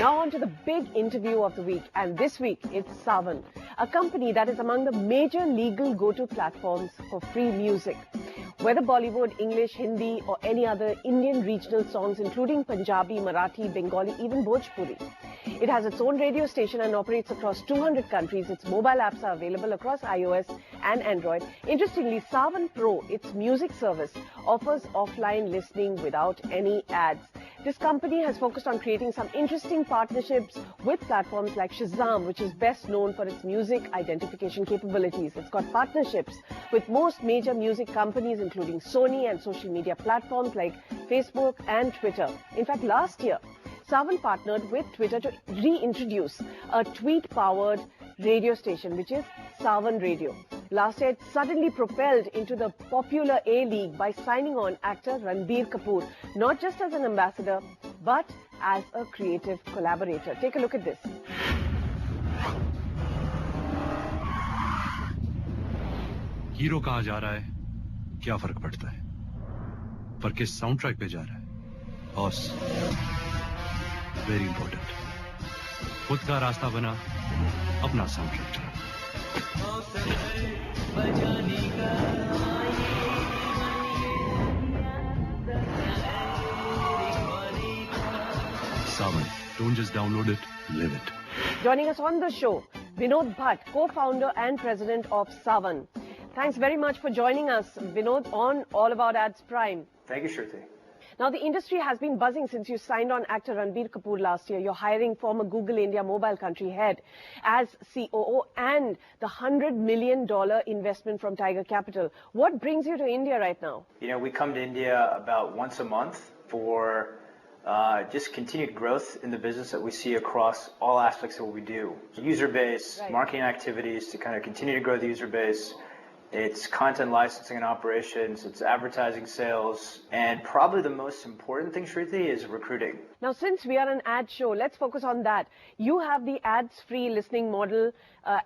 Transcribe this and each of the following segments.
Now on to the big interview of the week, and this week it's Saavn, a company that is among the major legal go-to platforms for free music. Whether Bollywood, English, Hindi or any other Indian regional songs including Punjabi, Marathi, Bengali, even Bhojpuri. It has its own radio station and operates across 200 countries. Its mobile apps are available across iOS and Android. Interestingly, Saavn Pro, its music service, offers offline listening without any ads. This company has focused on creating some interesting partnerships with platforms like Shazam, which is best known for its music identification capabilities. It's got partnerships with most major music companies, including Sony, and social media platforms like Facebook and Twitter. In fact, last year, Saavn partnered with Twitter to reintroduce a tweet-powered radio station, which is Saavn Radio. Last year, it suddenly propelled into the popular A-League by signing on actor Ranbir Kapoor, not just as an ambassador, but as a creative collaborator. Take a look at this. Hero कहाँ जा रहा है, क्या फर्क पड़ता है, पर किस साउंड ट्रैक पे जा रहा है, बॉस, वेरी इंपॉर्टेंट. खुद का रास्ता बना, अपना साउंड ट्रैक चला. Saavn, don't just download it, live it. Joining us on the show, Vinod Bhatt, co-founder and president of Saavn. Thanks very much for joining us, Vinod, on All About Ads Prime. Thank you, Shruti. Now, the industry has been buzzing since you signed on actor Ranbir Kapoor last year. You're hiring former Google India mobile country head as COO and the $100 million investment from Tiger Capital. What brings you to India right now? You know, we come to India about once a month for just continued growth in the business that we see across all aspects of what we do. User base, right. Marketing activities to kind of continue to grow the user base. It's content licensing and operations, it's advertising sales, and probably the most important thing, Shruti, is recruiting. Now, since we are an ad show, let's focus on that. You have the ads-free listening model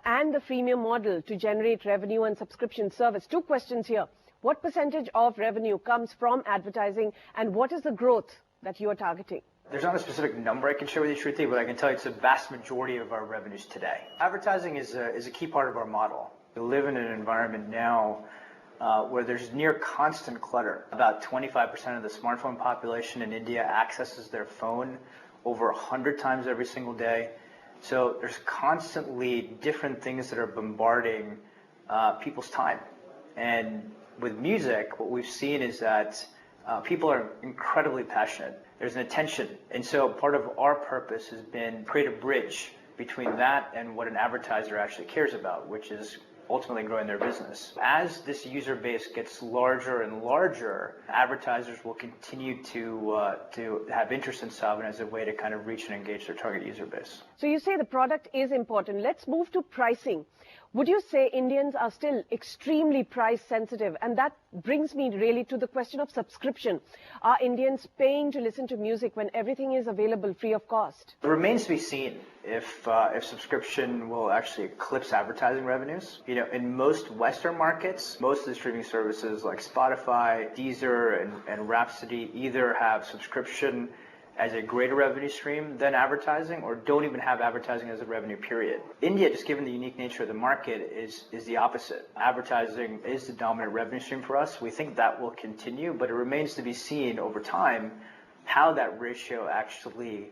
and the freemium model to generate revenue and subscription service. Two questions here. What percentage of revenue comes from advertising, and what is the growth that you are targeting? There's not a specific number I can share with you, Shruti, but I can tell you it's the vast majority of our revenues today. Advertising is a key part of our model. We live in an environment now where there's near constant clutter. About 25% of the smartphone population in India accesses their phone over 100 times every single day. So there's constantly different things that are bombarding people's time. And with music, what we've seen is that people are incredibly passionate. There's an attention. And so part of our purpose has been create a bridge between that and what an advertiser actually cares about, which is ultimately growing their business. As this user base gets larger and larger, advertisers will continue to have interest in Saavn as a way to kind of reach and engage their target user base. So you say the product is important. Let's move to pricing. Would you say Indians are still extremely price sensitive? And that brings me really to the question of subscription. Are Indians paying to listen to music when everything is available free of cost? It remains to be seen if subscription will actually eclipse advertising revenues. You know, in most Western markets, most of the streaming services like Spotify, Deezer, and Rhapsody either have subscription as a greater revenue stream than advertising, or don't even have advertising as a revenue period. India, just given the unique nature of the market, is the opposite. Advertising is the dominant revenue stream for us. We think that will continue, but it remains to be seen over time how that ratio actually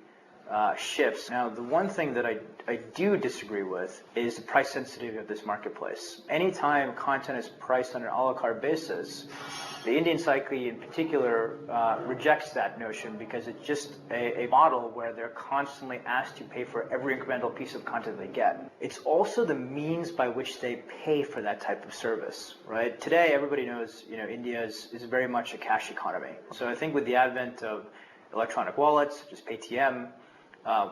shifts. Now, the one thing that I do disagree with is the price sensitivity of this marketplace. Anytime content is priced on an a la carte basis, the Indian psyche in particular rejects that notion because it's just a model where they're constantly asked to pay for every incremental piece of content they get. It's also the means by which they pay for that type of service, right? Today, everybody knows, you know, India is very much a cash economy. So I think with the advent of electronic wallets, such as Paytm,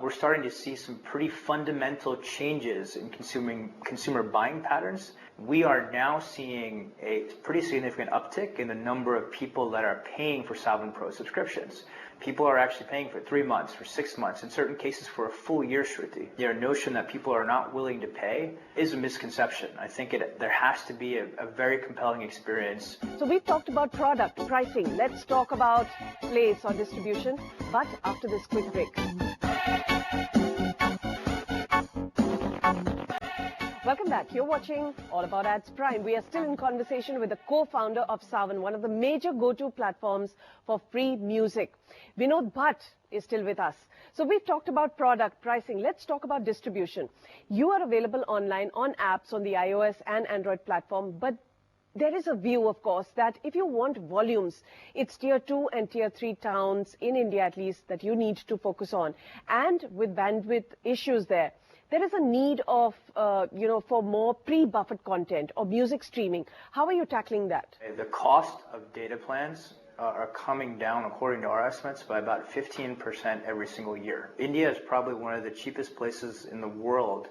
we're starting to see some pretty fundamental changes in consumer buying patterns. We are now seeing a pretty significant uptick in the number of people that are paying for Saavn Pro subscriptions. People are actually paying for 3 months, for 6 months, in certain cases for a full year, Shruti. The notion that people are not willing to pay is a misconception. I think there has to be a very compelling experience. So we've talked about product, pricing. Let's talk about place or distribution, but after this quick break. Welcome back. You're watching All About Ads Prime. We are still in conversation with the co-founder of Saavn, one of the major go-to platforms for free music. Vinod Bhatt is still with us. So we've talked about product, pricing. Let's talk about distribution. You are available online on apps on the iOS and Android platform, but there is a view, of course, that if you want volumes, it's tier 2 and tier 3 towns, in India at least, that you need to focus on. And with bandwidth issues there is a need of, for more pre-buffered content or music streaming. How are you tackling that? The cost of data plans are coming down, according to our estimates, by about 15% every single year. India is probably one of the cheapest places in the world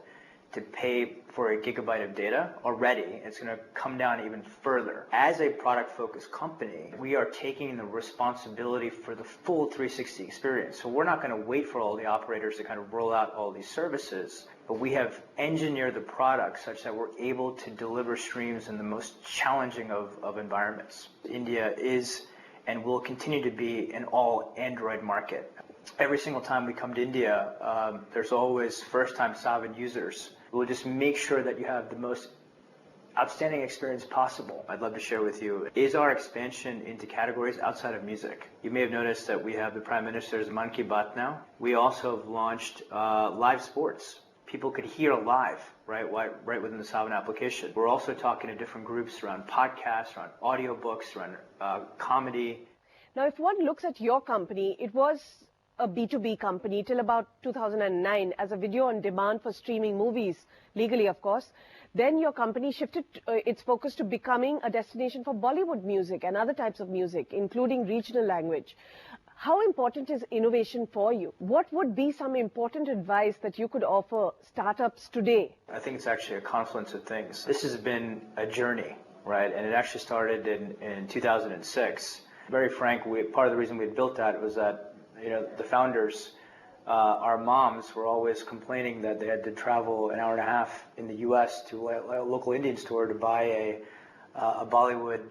to pay for a gigabyte of data already. It's going to come down even further. As a product-focused company, we are taking the responsibility for the full 360 experience. So we're not going to wait for all the operators to kind of roll out all these services, but we have engineered the product such that we're able to deliver streams in the most challenging of environments. India is and will continue to be an all Android market. Every single time we come to India, there's always first-time Saavn users. We'll just make sure that you have the most outstanding experience possible. I'd love to share with you is our expansion into categories outside of music. You may have noticed that we have the Prime Minister's Man Ki Baat now. We also have launched live sports. People could hear live, right within the Saavn application. We're also talking to different groups around podcasts, around audiobooks, around comedy. Now, if one looks at your company, it was a B2B company till about 2009 as a video on demand for streaming movies, legally of course. Then your company shifted its focus to becoming a destination for Bollywood music and other types of music, including regional language. How important is innovation for you? What would be some important advice that you could offer startups today? I think it's actually a confluence of things. This has been a journey, right? And it actually started in 2006. Very frank, part of the reason we built that was that the founders, our moms, were always complaining that they had to travel an hour and a half in the U.S. to a local Indian store to buy a Bollywood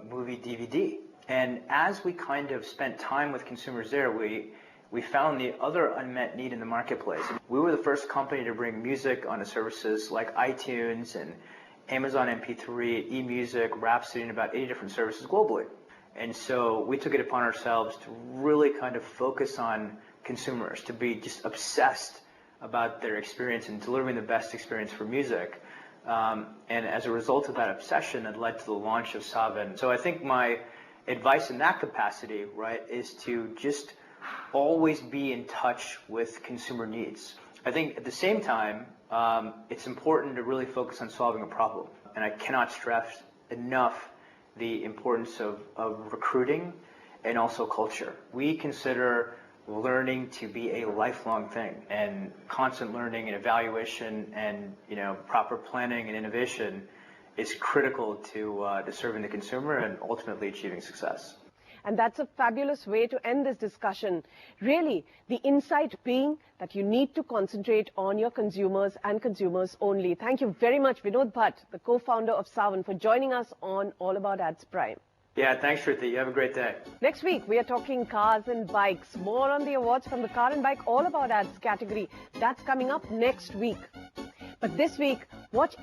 movie DVD. And as we kind of spent time with consumers there, we found the other unmet need in the marketplace. We were the first company to bring music onto services like iTunes and Amazon MP3, eMusic, Rhapsody, and about 80 different services globally. And so we took it upon ourselves to really kind of focus on consumers, to be just obsessed about their experience and delivering the best experience for music. And as a result of that obsession, it led to the launch of Saavn. So I think my advice in that capacity, right, is to just always be in touch with consumer needs. I think at the same time, it's important to really focus on solving a problem. And I cannot stress enough the importance of recruiting and also culture. We consider learning to be a lifelong thing, and constant learning and evaluation and proper planning and innovation is critical to serving the consumer and ultimately achieving success. And that's a fabulous way to end this discussion. Really, the insight being that you need to concentrate on your consumers and consumers only. Thank you very much, Vinod Bhatt, the co-founder of Saavn, for joining us on All About Ads Prime. Yeah, thanks, Shruti. You have a great day. Next week, we are talking cars and bikes. More on the awards from the Car and Bike All About Ads category. That's coming up next week. But this week, watch